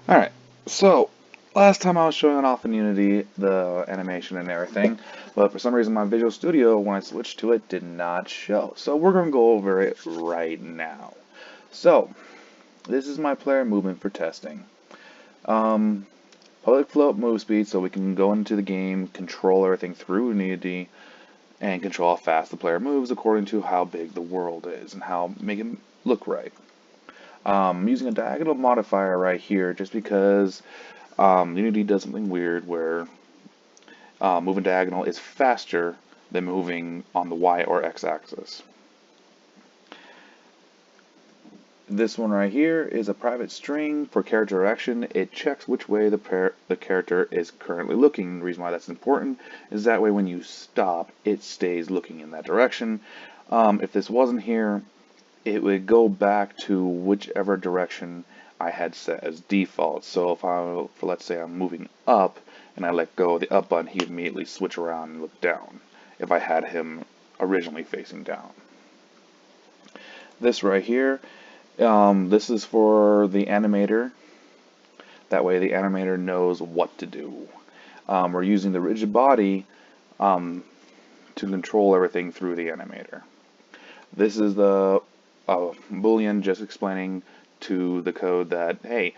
Alright, so last time I was showing it off in Unity, the animation and everything, but for some reason my Visual Studio, when I switched to it, did not show. So we're going to go over it right now. So, this is my player movement for testing. Public float move speed, so we can go into the game, control everything through Unity, and control how fast the player moves according to how big the world is and how make it look right. I'm using a diagonal modifier right here just because Unity does something weird where moving diagonal is faster than moving on the Y or X axis. This one right here is a private string for character direction. It checks which way the character is currently looking. The reason why that's important is that way when you stop, it stays looking in that direction. If this wasn't here, it would go back to whichever direction I had set as default. So if let's say I'm moving up and I let go of the up button, he'd immediately switch around and look down if I had him originally facing down. This right here, this is for the animator. That way the animator knows what to do. We're using the rigid body to control everything through the animator. This is the Boolean just explaining to the code that, hey,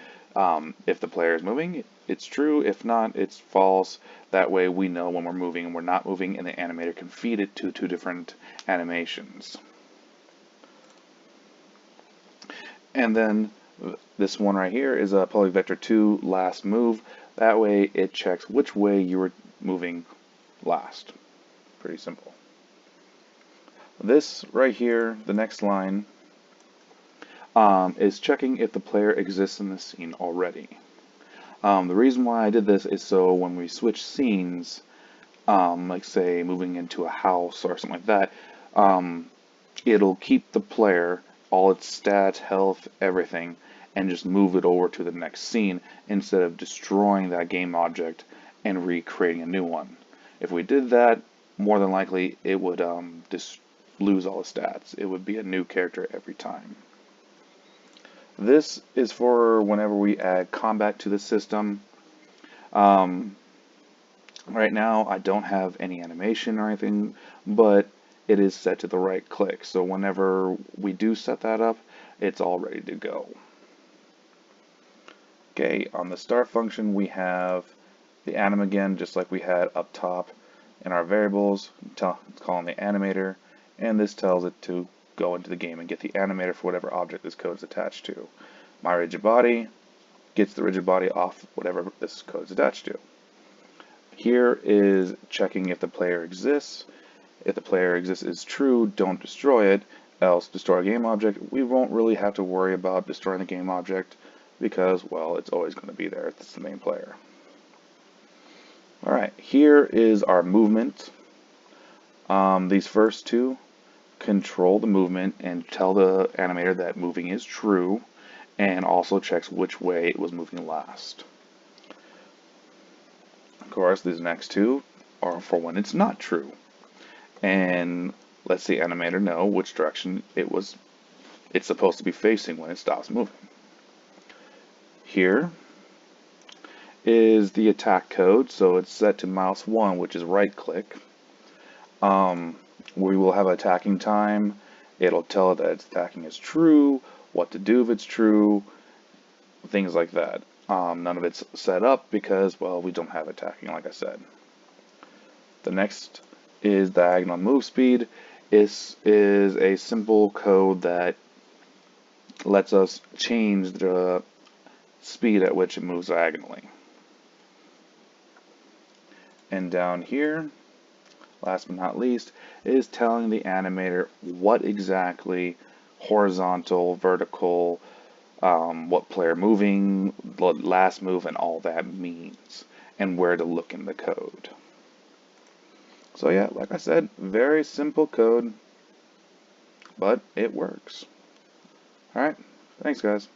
if the player is moving, it's true. If not, it's false. That way we know when we're moving and we're not moving, and the animator can feed it to two different animations. And then this one right here is a public vector 2 last move. That way it checks which way you were moving last. Pretty simple. This right here, the next line, is checking if the player exists in the scene already. The reason why I did this is so when we switch scenes, like say moving into a house or something like that, it'll keep the player, all its stats, health, everything, and just move it over to the next scene instead of destroying that game object and recreating a new one. If we did that, more than likely it would just lose all the stats. It would be a new character every time. This is for whenever we add combat to the system. Right now I don't have any animation or anything, but it is set to the right click. So whenever we do set that up, it's all ready to go. Okay, on the start function we have the anim again, just like we had up top in our variables. It's calling the animator, and this tells it to go into the game and get the animator for whatever object this code is attached to. My rigid body gets the rigid body off whatever this code is attached to. Here is checking if the player exists. If the player exists is true, don't destroy it, else destroy a game object. We won't really have to worry about destroying the game object because, well, it's always going to be there. It's the main player. Alright, here is our movement. These first two control the movement and tell the animator that moving is true, and also checks which way it was moving last. Of course, these next two are for when it's not true, and lets the animator know which direction it's supposed to be facing when it stops moving. Here is the attack code, so it's set to mouse 1, which is right click. We will have attacking time. It'll tell it that its attacking is true, what to do if it's true, things like that. None of it's set up because, well, we don't have attacking, like I said. The next is diagonal move speed. This is a simple code that lets us change the speed at which it moves diagonally. And down here, last but not least, is telling the animator what exactly horizontal, vertical, what player moving, last move, and all that means, and where to look in the code. So yeah, like I said, very simple code, but it works. Alright, thanks guys.